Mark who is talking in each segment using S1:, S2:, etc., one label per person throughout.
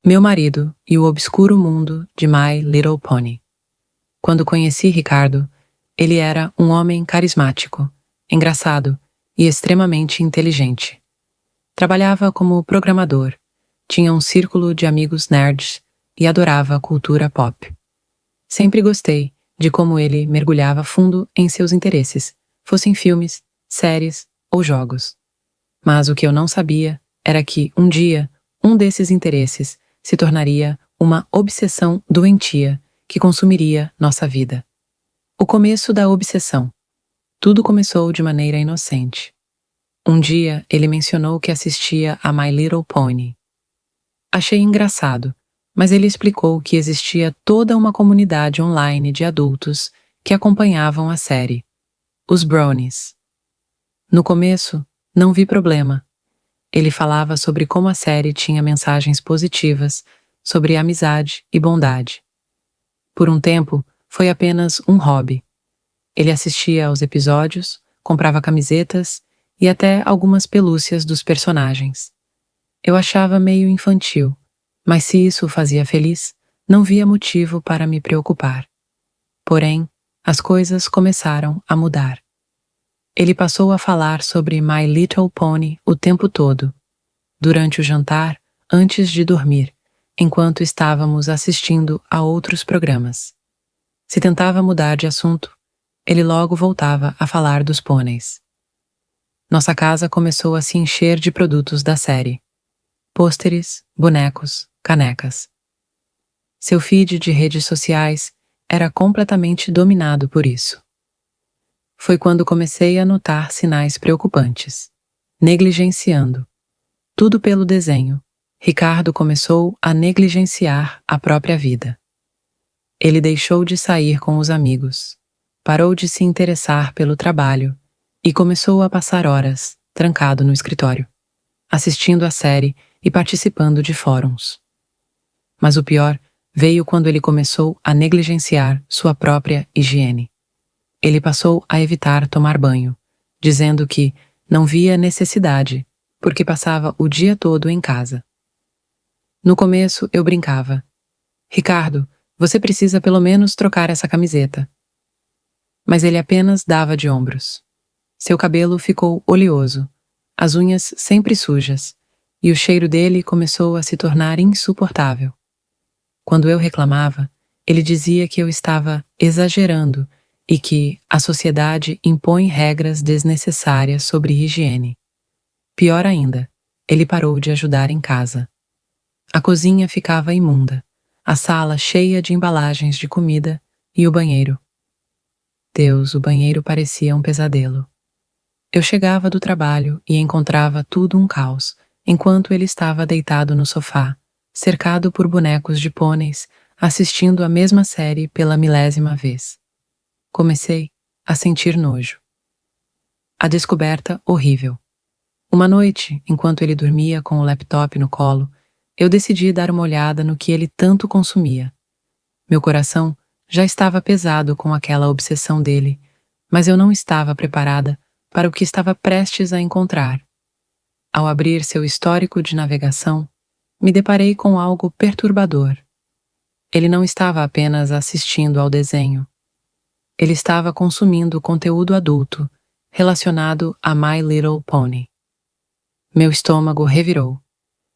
S1: Meu Marido e o Obscuro Mundo de My Little Pony. Quando conheci Ricardo, ele era um homem carismático, engraçado e extremamente inteligente. Trabalhava como programador, tinha um círculo de amigos nerds e adorava a cultura pop. Sempre gostei de como ele mergulhava fundo em seus interesses, fossem filmes, séries ou jogos. Mas o que eu não sabia era que, um dia, um desses interesses se tornaria uma obsessão doentia que consumiria nossa vida. O começo da obsessão. Tudo começou de maneira inocente. Um dia, ele mencionou que assistia a My Little Pony. Achei engraçado, mas ele explicou que existia toda uma comunidade online de adultos que acompanhavam a série, os Bronies. No começo, não vi problema. Ele falava sobre como a série tinha mensagens positivas sobre amizade e bondade. Por um tempo, foi apenas um hobby. Ele assistia aos episódios, comprava camisetas e até algumas pelúcias dos personagens. Eu achava meio infantil, mas se isso o fazia feliz, não via motivo para me preocupar. Porém, as coisas começaram a mudar. Ele passou a falar sobre My Little Pony o tempo todo, durante o jantar, antes de dormir, enquanto estávamos assistindo a outros programas. Se tentava mudar de assunto, ele logo voltava a falar dos pôneis. Nossa casa começou a se encher de produtos da série. Pôsteres, bonecos, canecas. Seu feed de redes sociais era completamente dominado por isso. Foi quando comecei a notar sinais preocupantes. Negligenciando. Tudo pelo desenho, Ricardo começou a negligenciar a própria vida. Ele deixou de sair com os amigos, parou de se interessar pelo trabalho e começou a passar horas trancado no escritório, assistindo a série e participando de fóruns. Mas o pior veio quando ele começou a negligenciar sua própria higiene. Ele passou a evitar tomar banho, dizendo que não via necessidade, porque passava o dia todo em casa. No começo, eu brincava. Ricardo, você precisa pelo menos trocar essa camiseta. Mas ele apenas dava de ombros. Seu cabelo ficou oleoso, as unhas sempre sujas, e o cheiro dele começou a se tornar insuportável. Quando eu reclamava, ele dizia que eu estava exagerando e que a sociedade impõe regras desnecessárias sobre higiene. Pior ainda, ele parou de ajudar em casa. A cozinha ficava imunda, a sala cheia de embalagens de comida e o banheiro. Deus, o banheiro parecia um pesadelo. Eu chegava do trabalho e encontrava tudo um caos, enquanto ele estava deitado no sofá, cercado por bonecos de pôneis, assistindo a mesma série pela 1000ª vez. Comecei a sentir nojo. A descoberta horrível. Uma noite, enquanto ele dormia com o laptop no colo, eu decidi dar uma olhada no que ele tanto consumia. Meu coração já estava pesado com aquela obsessão dele, mas eu não estava preparada para o que estava prestes a encontrar. Ao abrir seu histórico de navegação, me deparei com algo perturbador. Ele não estava apenas assistindo ao desenho. Ele estava consumindo conteúdo adulto relacionado a My Little Pony. Meu estômago revirou.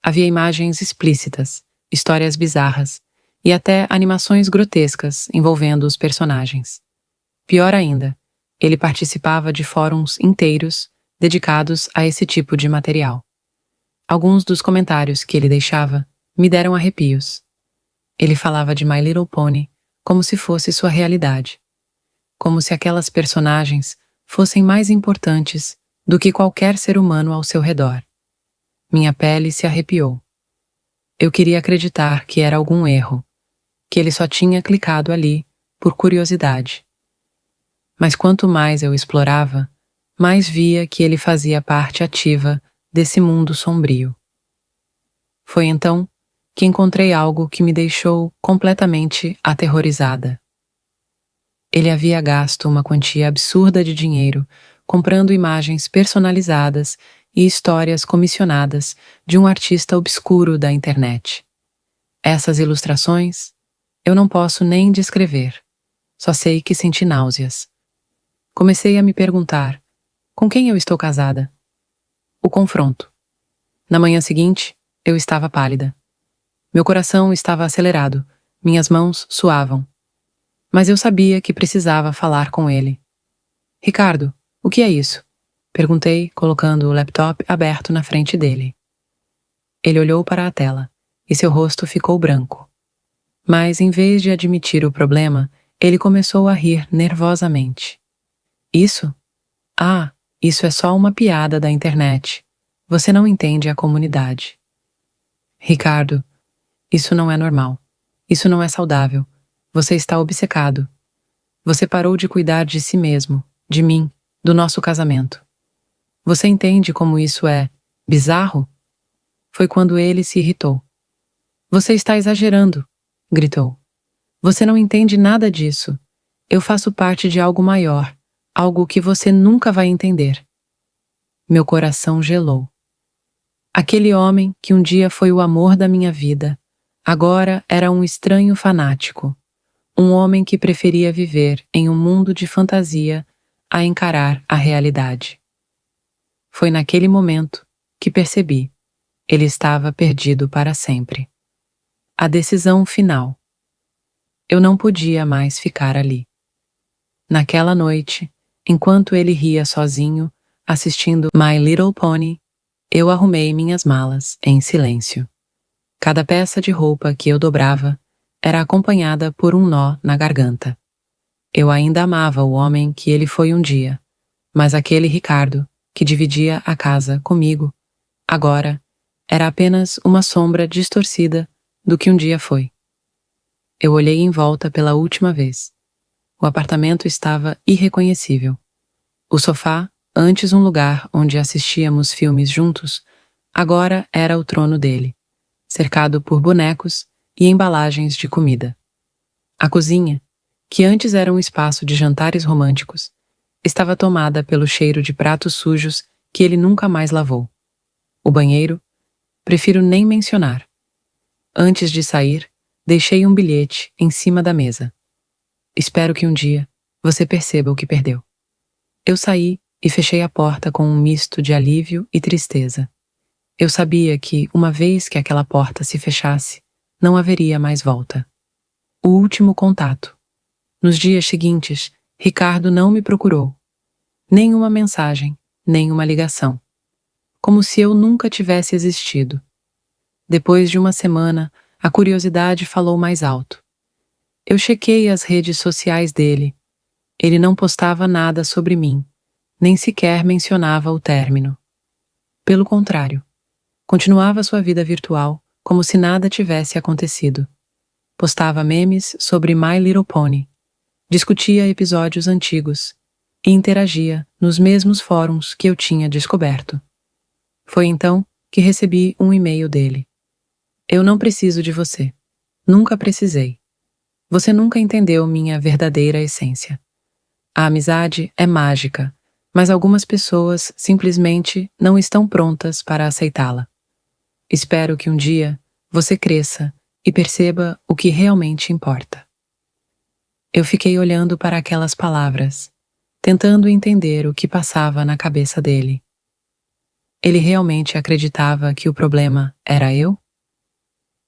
S1: Havia imagens explícitas, histórias bizarras e até animações grotescas envolvendo os personagens. Pior ainda, ele participava de fóruns inteiros dedicados a esse tipo de material. Alguns dos comentários que ele deixava me deram arrepios. Ele falava de My Little Pony como se fosse sua realidade, como se aquelas personagens fossem mais importantes do que qualquer ser humano ao seu redor. Minha pele se arrepiou. Eu queria acreditar que era algum erro, que ele só tinha clicado ali por curiosidade. Mas quanto mais eu explorava, mais via que ele fazia parte ativa desse mundo sombrio. Foi então que encontrei algo que me deixou completamente aterrorizada. Ele havia gasto uma quantia absurda de dinheiro comprando imagens personalizadas e histórias comissionadas de um artista obscuro da internet. Essas ilustrações, eu não posso nem descrever. Só sei que senti náuseas. Comecei a me perguntar, com quem eu estou casada? O confronto. Na manhã seguinte, eu estava pálida. Meu coração estava acelerado, minhas mãos suavam. Mas eu sabia que precisava falar com ele. Ricardo, o que é isso? Perguntei, colocando o laptop aberto na frente dele. Ele olhou para a tela, e seu rosto ficou branco. Mas, em vez de admitir o problema, ele começou a rir nervosamente. Isso? Ah, isso é só uma piada da internet. Você não entende a comunidade. Ricardo, isso não é normal. Isso não é saudável. Você está obcecado. Você parou de cuidar de si mesmo, de mim, do nosso casamento. Você entende como isso é bizarro? Foi quando ele se irritou. Você está exagerando, gritou. Você não entende nada disso. Eu faço parte de algo maior, algo que você nunca vai entender. Meu coração gelou. Aquele homem que um dia foi o amor da minha vida, agora era um estranho fanático. Um homem que preferia viver em um mundo de fantasia a encarar a realidade. Foi naquele momento que percebi. Ele estava perdido para sempre. A decisão final. Eu não podia mais ficar ali. Naquela noite, enquanto ele ria sozinho, assistindo My Little Pony, eu arrumei minhas malas em silêncio. Cada peça de roupa que eu dobrava era acompanhada por um nó na garganta. Eu ainda amava o homem que ele foi um dia, mas aquele Ricardo, que dividia a casa comigo, agora era apenas uma sombra distorcida do que um dia foi. Eu olhei em volta pela última vez. O apartamento estava irreconhecível. O sofá, antes um lugar onde assistíamos filmes juntos, agora era o trono dele, cercado por bonecos e embalagens de comida. A cozinha, que antes era um espaço de jantares românticos, estava tomada pelo cheiro de pratos sujos que ele nunca mais lavou. O banheiro, prefiro nem mencionar. Antes de sair, deixei um bilhete em cima da mesa. Espero que um dia você perceba o que perdeu. Eu saí e fechei a porta com um misto de alívio e tristeza. Eu sabia que, uma vez que aquela porta se fechasse, não haveria mais volta. O último contato. Nos dias seguintes, Ricardo não me procurou. Nem uma mensagem, nem uma ligação. Como se eu nunca tivesse existido. Depois de uma semana, a curiosidade falou mais alto. Eu chequei as redes sociais dele. Ele não postava nada sobre mim, nem sequer mencionava o término. Pelo contrário, continuava sua vida virtual como se nada tivesse acontecido. Postava memes sobre My Little Pony, discutia episódios antigos e interagia nos mesmos fóruns que eu tinha descoberto. Foi então que recebi um e-mail dele. Eu não preciso de você. Nunca precisei. Você nunca entendeu minha verdadeira essência. A amizade é mágica, mas algumas pessoas simplesmente não estão prontas para aceitá-la. Espero que um dia você cresça e perceba o que realmente importa. Eu fiquei olhando para aquelas palavras, tentando entender o que passava na cabeça dele. Ele realmente acreditava que o problema era eu?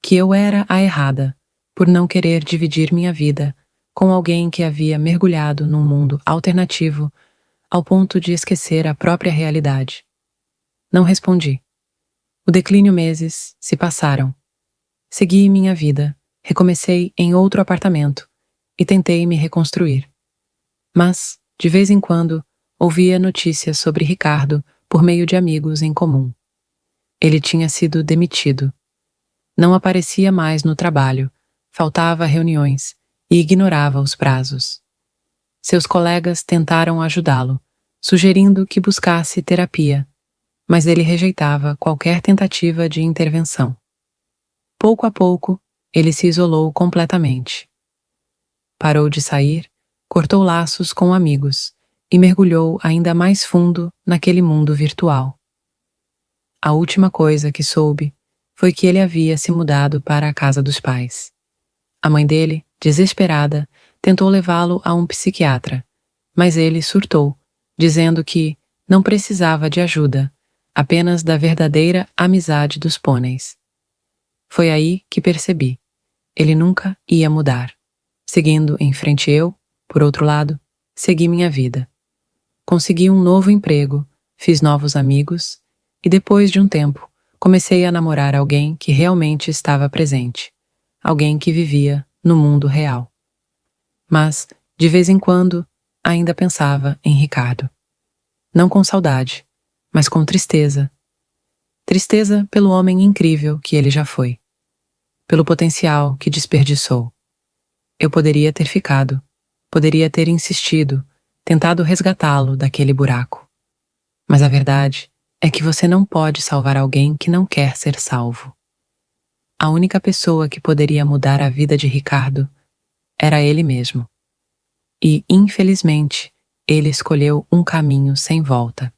S1: Que eu era a errada, por não querer dividir minha vida com alguém que havia mergulhado num mundo alternativo ao ponto de esquecer a própria realidade. Não respondi. O declínio meses se passaram. Segui minha vida, recomecei em outro apartamento e tentei me reconstruir. Mas, de vez em quando, ouvia notícias sobre Ricardo por meio de amigos em comum. Ele tinha sido demitido. Não aparecia mais no trabalho, faltava reuniões e ignorava os prazos. Seus colegas tentaram ajudá-lo, sugerindo que buscasse terapia, mas ele rejeitava qualquer tentativa de intervenção. Pouco a pouco, ele se isolou completamente. Parou de sair, cortou laços com amigos e mergulhou ainda mais fundo naquele mundo virtual. A última coisa que soube foi que ele havia se mudado para a casa dos pais. A mãe dele, desesperada, tentou levá-lo a um psiquiatra, mas ele surtou, dizendo que não precisava de ajuda, apenas da verdadeira amizade dos pôneis. Foi aí que percebi. Ele nunca ia mudar. Seguindo em frente eu, por outro lado, segui minha vida. Consegui um novo emprego, fiz novos amigos e depois de um tempo comecei a namorar alguém que realmente estava presente, alguém que vivia no mundo real. Mas, de vez em quando, ainda pensava em Ricardo. Não com saudade, mas com tristeza. Tristeza pelo homem incrível que ele já foi, pelo potencial que desperdiçou. Eu poderia ter ficado, poderia ter insistido, tentado resgatá-lo daquele buraco. Mas a verdade é que você não pode salvar alguém que não quer ser salvo. A única pessoa que poderia mudar a vida de Ricardo era ele mesmo. E, infelizmente, ele escolheu um caminho sem volta.